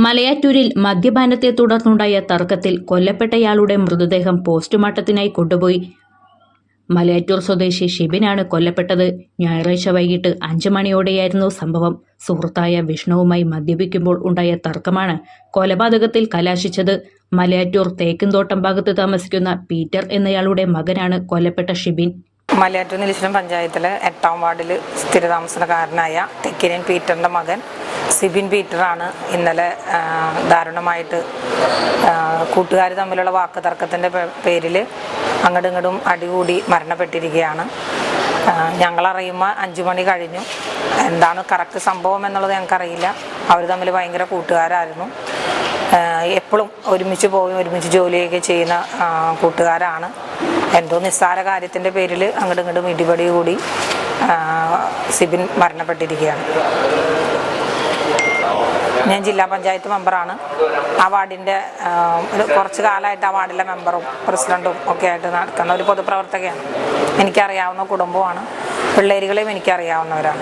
മലയാറ്റൂരിൽ മദ്യപാനത്തെ തുടർന്നുണ്ടായ തർക്കത്തിൽ കൊല്ലപ്പെട്ടയാളുടെ മൃതദേഹം പോസ്റ്റ്മോർട്ടത്തിനായി കൊണ്ടുപോയി. മലയാറ്റൂർ സ്വദേശി ഷിബിനാണ് കൊല്ലപ്പെട്ടത്. ഞായറാഴ്ച വൈകിട്ട് 5 മണിയോടെയായിരുന്നു സംഭവം. സുഹൃത്തായ വിഷ്ണുവുമായി മദ്യപിക്കുമ്പോൾ ഉണ്ടായ തർക്കമാണ് കൊലപാതകത്തിൽ കലാശിച്ചത്. മലയാറ്റൂർ തേക്കിൻതോട്ടം ഭാഗത്ത് താമസിക്കുന്ന പീറ്റർ എന്നയാളുടെ മകനാണ് കൊല്ലപ്പെട്ട ഷിബിൻ. മലയാറ്റൂർ നീലേശ്വരം പഞ്ചായത്തിലെ 8ാം വാർഡിൽ സ്ഥിരതാമസക്കാരനായ തെക്കിനിയൻ പീറ്ററിൻ്റെ മകൻ സിബിൻ പീറ്ററാണ് ഇന്നലെ ദാരുണമായിട്ട് കൂട്ടുകാർ തമ്മിലുള്ള വാക്ക് തർക്കത്തിൻ്റെ പേരിൽ അങ്ങോട്ടും ഇങ്ങോട്ടും അടികൂടി മരണപ്പെട്ടിരിക്കുകയാണ്. ഞങ്ങളറിയുമ്പോൾ 5 മണി കഴിഞ്ഞു. എന്താണ് കറക്റ്റ് സംഭവം എന്നുള്ളത് ഞങ്ങൾക്കറിയില്ല. അവർ തമ്മിൽ ഭയങ്കര കൂട്ടുകാരായിരുന്നു. എപ്പോഴും ഒരുമിച്ച് പോയി ഒരുമിച്ച് ജോലിയൊക്കെ ചെയ്യുന്ന കൂട്ടുകാരാണ്. എന്തോ നിസ്സാര കാര്യത്തിൻ്റെ പേരിൽ അങ്ങോട്ടും ഇങ്ങോട്ടും ഇടിപടി കൂടി സിബിൻ മരണപ്പെട്ടിരിക്കുകയാണ്. ഞാൻ ജില്ലാ പഞ്ചായത്ത് മെമ്പറാണ്. ആ വാർഡിൻ്റെ കുറച്ച് കാലമായിട്ട് ആ വാർഡിലെ മെമ്പറും പ്രസിഡൻറ്റും ഒക്കെ ആയിട്ട് നടക്കുന്ന ഒരു പൊതുപ്രവർത്തകയാണ്. എനിക്കറിയാവുന്ന കുടുംബമാണ്. പിള്ളേരുകളെയും എനിക്കറിയാവുന്നവരാണ്.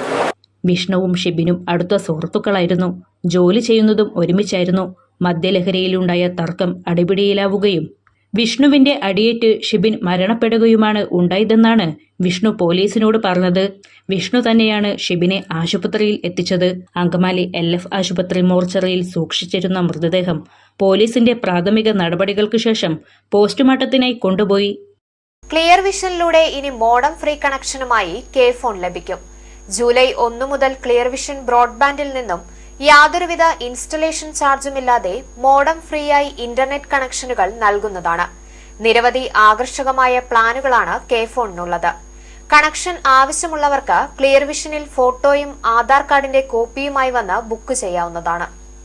വിഷ്ണുവും ഷിബിനും അടുത്ത സുഹൃത്തുക്കളായിരുന്നു. ജോലി ചെയ്യുന്നതും ഒരുമിച്ചായിരുന്നു. മദ്യലഹരിയിലുണ്ടായ തർക്കം അടിപിടിയിലാവുകയും വിഷ്ണുവിന്റെ അടിയേറ്റ് ഷിബിൻ മരണപ്പെടുകയുമാണ് ഉണ്ടായതെന്നാണ് വിഷ്ണു പോലീസിനോട് പറഞ്ഞത്. വിഷ്ണു തന്നെയാണ് ഷിബിനെ ആശുപത്രിയിൽ എത്തിച്ചത്. അങ്കമാലി LF ആശുപത്രി മോർച്ചറിയിൽ സൂക്ഷിച്ചിരുന്ന മൃതദേഹം പോലീസിന്റെ പ്രാഥമിക നടപടികൾക്ക് ശേഷം പോസ്റ്റ്മോർട്ടത്തിനായി കൊണ്ടുപോയി. ക്ലിയർ വിഷനിലൂടെ ഇനി മോഡം ഫ്രീ കണക്ഷനുമായി കെ ഫോൺ ലഭിക്കും. ജൂലൈ 1 മുതൽ ക്ലിയർ വിഷൻ ബ്രോഡ്ബാൻഡിൽ നിന്നും യാതൊരുവിധ ഇൻസ്റ്റലേഷൻ ചാർജുമില്ലാതെ മോഡം ഫ്രീ ആയി ഇന്റർനെറ്റ് കണക്ഷനുകൾ നൽകുന്നതാണ്. നിരവധി ആകർഷകമായ പ്ലാനുകളാണ് കെ ഫോണിനുള്ളത്. കണക്ഷൻ ആവശ്യമുള്ളവർക്ക് ക്ലിയർ വിഷനിൽ ഫോട്ടോയും ആധാർ കാർഡിന്റെ കോപ്പിയുമായി വന്ന് ബുക്ക് ചെയ്യാവുന്നതാണ്.